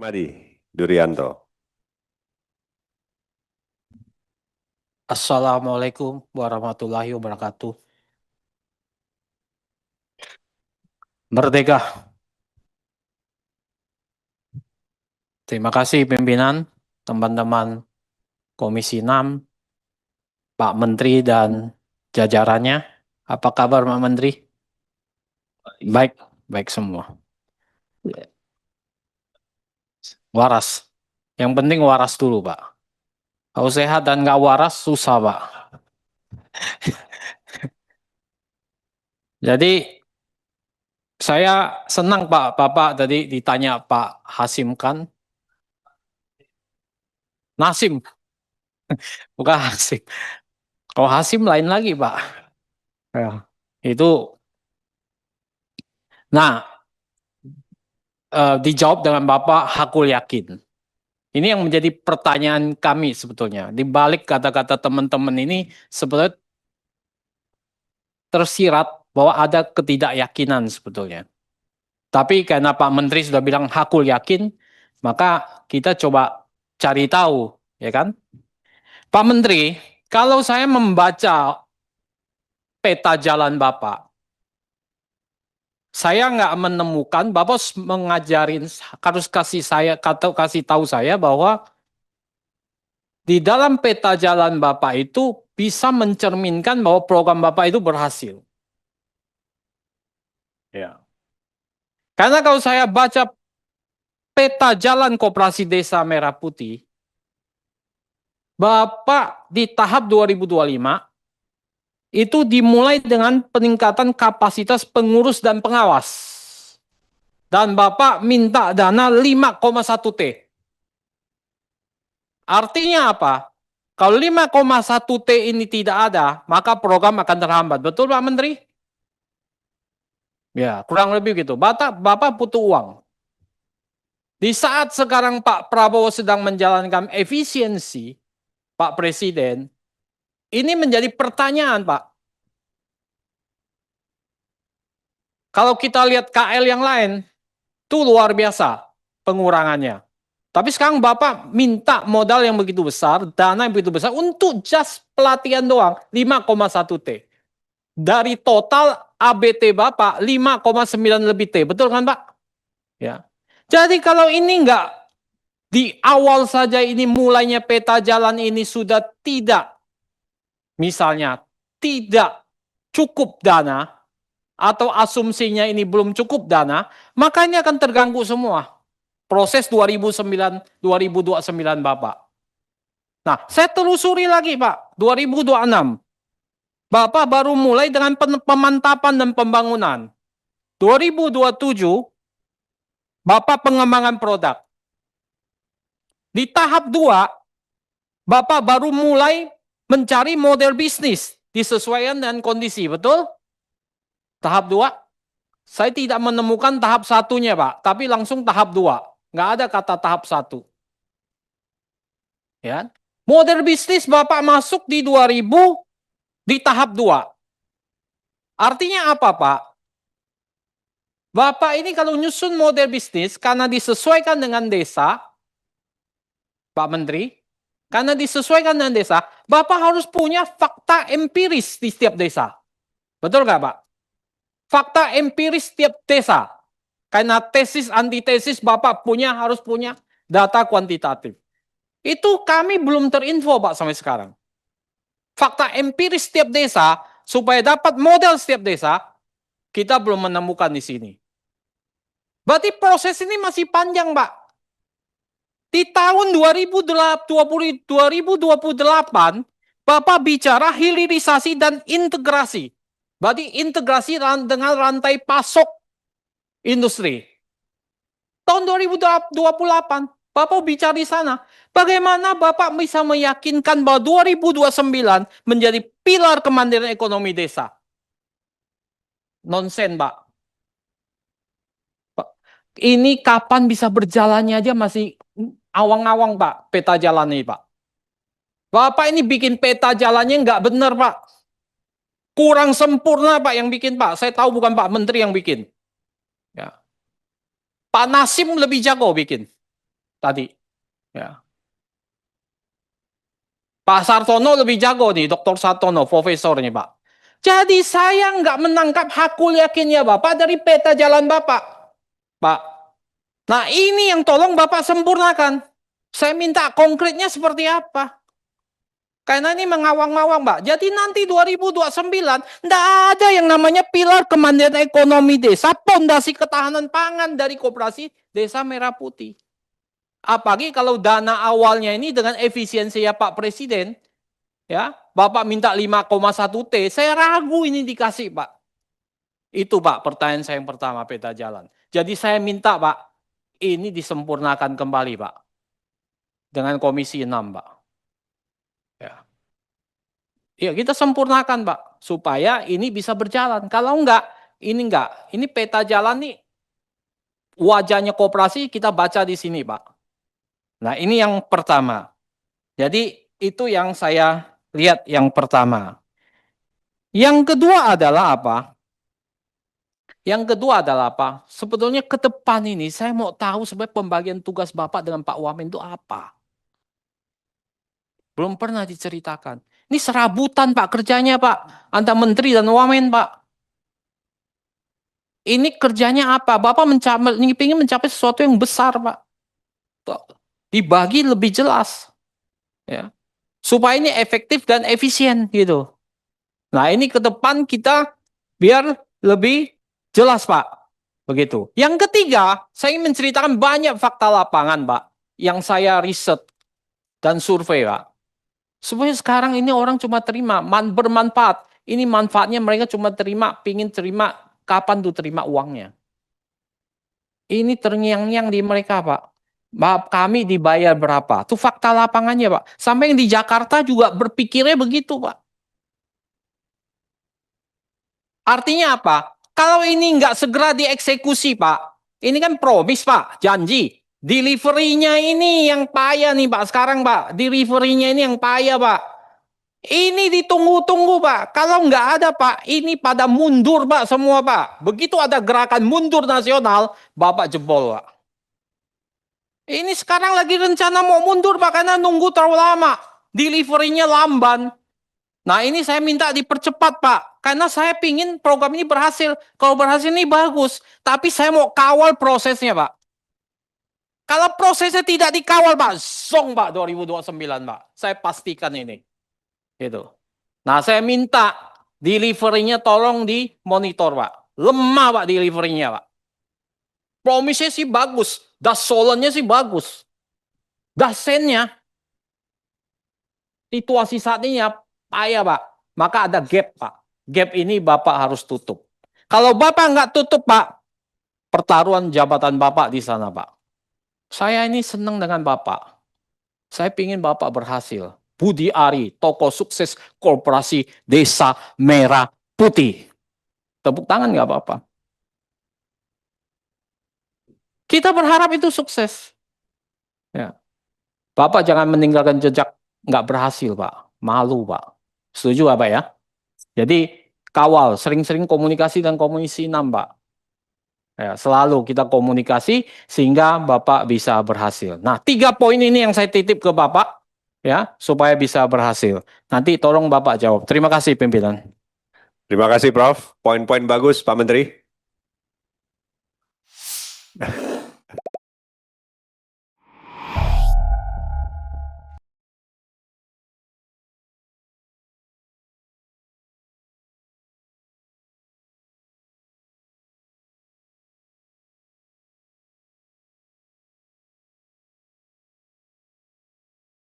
Madi Durianto. Assalamualaikum warahmatullahi wabarakatuh. Merdeka. Terima kasih pimpinan, teman-teman Komisi 6, Pak Menteri dan jajarannya. Apa kabar Pak Menteri? Baik, baik semua. Waras. Yang penting waras dulu Pak. Kalau sehat dan nggak waras susah Pak. Jadi saya senang Pak, Bapak tadi ditanya Pak Hasim kan. Nasim, bukan Hasim. Kalau Hasim lain lagi Pak. Ya. Itu, nah, dijawab dengan Bapak hakul yakin. Ini yang menjadi pertanyaan kami sebetulnya. Di balik kata-kata teman-teman ini sebetulnya tersirat bahwa ada ketidakyakinan sebetulnya. Tapi karena Pak Menteri sudah bilang hakul yakin, maka kita coba cari tahu, ya kan? Pak Menteri, kalau saya membaca peta jalan Bapak, saya nggak menemukan Bapak mengajarin, harus kasih tahu saya bahwa di dalam peta jalan Bapak itu bisa mencerminkan bahwa program Bapak itu berhasil. Ya. Karena kalau saya baca peta jalan Koperasi Desa Merah Putih, Bapak di tahap 2025 itu dimulai dengan peningkatan kapasitas pengurus dan pengawas. Dan Bapak minta dana 5,1 T. Artinya apa? Kalau 5,1 T ini tidak ada, maka program akan terhambat. Betul Pak Menteri? Ya, kurang lebih gitu. Bapak butuh uang. Di saat sekarang Pak Prabowo sedang menjalankan efisiensi, Pak Presiden, ini menjadi pertanyaan, Pak. Kalau kita lihat KL yang lain, itu luar biasa pengurangannya. Tapi sekarang Bapak minta modal yang begitu besar, dana yang begitu besar, untuk just pelatihan doang, 5,1 T. Dari total ABT Bapak, 5,9 lebih T. Betul kan, Pak? Ya. Jadi kalau ini enggak, di awal saja ini mulainya peta jalan ini sudah tidak, misalnya tidak cukup dana, atau asumsinya ini belum cukup dana, maka ini akan terganggu semua. Proses 2009 Bapak. Nah, saya telusuri lagi Pak, 2026. Bapak baru mulai dengan pemantapan dan pembangunan. 2027, Bapak pengembangan produk. Di tahap 2, Bapak baru mulai mencari model bisnis disesuaikan dengan kondisi, betul? Tahap 2, saya tidak menemukan tahap satunya, Pak, tapi langsung tahap 2. Nggak ada kata tahap 1. Ya. Model bisnis Bapak masuk di 2000 di tahap 2. Artinya apa, Pak? Bapak ini kalau nyusun model bisnis karena disesuaikan dengan desa, Pak Menteri, karena disesuaikan dengan desa, Bapak harus punya fakta empiris di setiap desa. Betul nggak, Pak? Fakta empiris setiap desa. Karena tesis, antitesis Bapak harus punya data kuantitatif. Itu kami belum terinfo Pak sampai sekarang. Fakta empiris setiap desa, supaya dapat model setiap desa, kita belum menemukan di sini. Berarti proses ini masih panjang Pak. Di tahun 2028, Bapak bicara hilirisasi dan integrasi. Berarti integrasi dengan rantai pasok industri. Tahun 2028, Bapak bicara di sana. Bagaimana Bapak bisa meyakinkan bahwa 2029 menjadi pilar kemandirian ekonomi desa? Nonsen, Pak. Ini kapan bisa berjalannya aja masih awang-awang, Pak, peta jalan ini, Pak. Bapak ini bikin peta jalannya nggak benar, Pak. Kurang sempurna, Pak, yang bikin, Pak. Saya tahu bukan Pak Menteri yang bikin. Ya. Pak Nasim lebih jago bikin. tadi. Ya. Pak Sartono lebih jago nih, Dr. Sartono, profesornya Pak. Jadi saya nggak menangkap hakul yakinnya Bapak dari peta jalan Bapak. Pak. Nah ini yang tolong Bapak sempurnakan. Saya minta konkretnya seperti apa. Karena ini mengawang-awang Pak. Jadi nanti 2029 nggak ada yang namanya pilar kemandirian ekonomi desa, pondasi ketahanan pangan dari Koperasi Desa Merah Putih. Apalagi kalau dana awalnya ini dengan efisiensi ya Pak Presiden, ya, Bapak minta 5,1 T, saya ragu ini dikasih Pak. Itu Pak pertanyaan saya yang pertama peta jalan. Jadi saya minta Pak, ini disempurnakan kembali Pak. Dengan Komisi 6 Pak. Ya. Ya kita sempurnakan Pak, supaya ini bisa berjalan. Kalau enggak, ini peta jalan nih, wajahnya koperasi kita baca di sini Pak. Nah ini yang pertama. Jadi itu yang saya lihat yang pertama. Yang kedua adalah apa? Yang kedua adalah apa? Sebetulnya ke depan ini saya mau tahu sebenarnya pembagian tugas Bapak dengan Pak Wamen itu apa. Belum pernah diceritakan. Ini serabutan Pak kerjanya Pak. Antara Menteri dan Wamen Pak. Ini kerjanya apa? Bapak ingin mencapai sesuatu yang besar Pak. Dibagi lebih jelas. Ya. Supaya ini efektif dan efisien gitu. Nah ini ke depan kita biar lebih jelas Pak. Begitu. Yang ketiga, saya ingin menceritakan banyak fakta lapangan Pak. Yang saya riset dan survei Pak. Supaya sekarang ini orang cuma terima, bermanfaat. Ini manfaatnya mereka cuma terima, pingin terima, kapan tuh terima uangnya. Ini terngiang-ngiang di mereka Pak. Kami dibayar berapa? Itu fakta lapangannya Pak. Sampai yang di Jakarta juga berpikirnya begitu Pak. Artinya apa? Kalau ini nggak segera dieksekusi Pak, ini kan promis Pak, janji. Delivery-nya ini yang payah nih Pak sekarang Pak. Delivery-nya ini yang payah Pak. Ini ditunggu-tunggu Pak. Kalau nggak ada Pak, ini pada mundur Pak semua Pak. Begitu ada gerakan mundur nasional, Bapak jebol Pak. Ini sekarang lagi rencana mau mundur Pak karena nunggu terlalu lama. Delivery-nya lamban. Nah ini saya minta dipercepat Pak. Karena saya pingin program ini berhasil. Kalau berhasil ini bagus. Tapi saya mau kawal prosesnya Pak. Kalau prosesnya tidak dikawal Pak, zong Pak 2029 Pak. Saya pastikan ini. Gitu. Nah saya minta delivery-nya tolong dimonitor Pak. Lemah Pak delivery-nya Pak. Promise-nya sih bagus. Dasolannya sih bagus. Dasennya, situasi saat ini ya payah Pak. Maka ada gap Pak. Gap ini Bapak harus tutup. Kalau Bapak nggak tutup Pak, pertaruhan jabatan Bapak di sana Pak. Saya ini senang dengan Bapak. Saya ingin Bapak berhasil. Budi Ari, tokoh sukses Koperasi Desa Merah Putih. Tepuk tangan nggak apa-apa. Kita berharap itu sukses. Ya. Bapak jangan meninggalkan jejak nggak berhasil Pak. Malu Pak. Setuju Pak ya? Jadi kawal, sering-sering komunikasi dan Komisi 6 Pak. Ya, selalu kita komunikasi sehingga Bapak bisa berhasil. Nah, 3 poin ini yang saya titip ke Bapak ya, supaya bisa berhasil. Nanti tolong Bapak jawab. Terima kasih pimpinan. Terima kasih Prof. Poin-poin bagus Pak Menteri.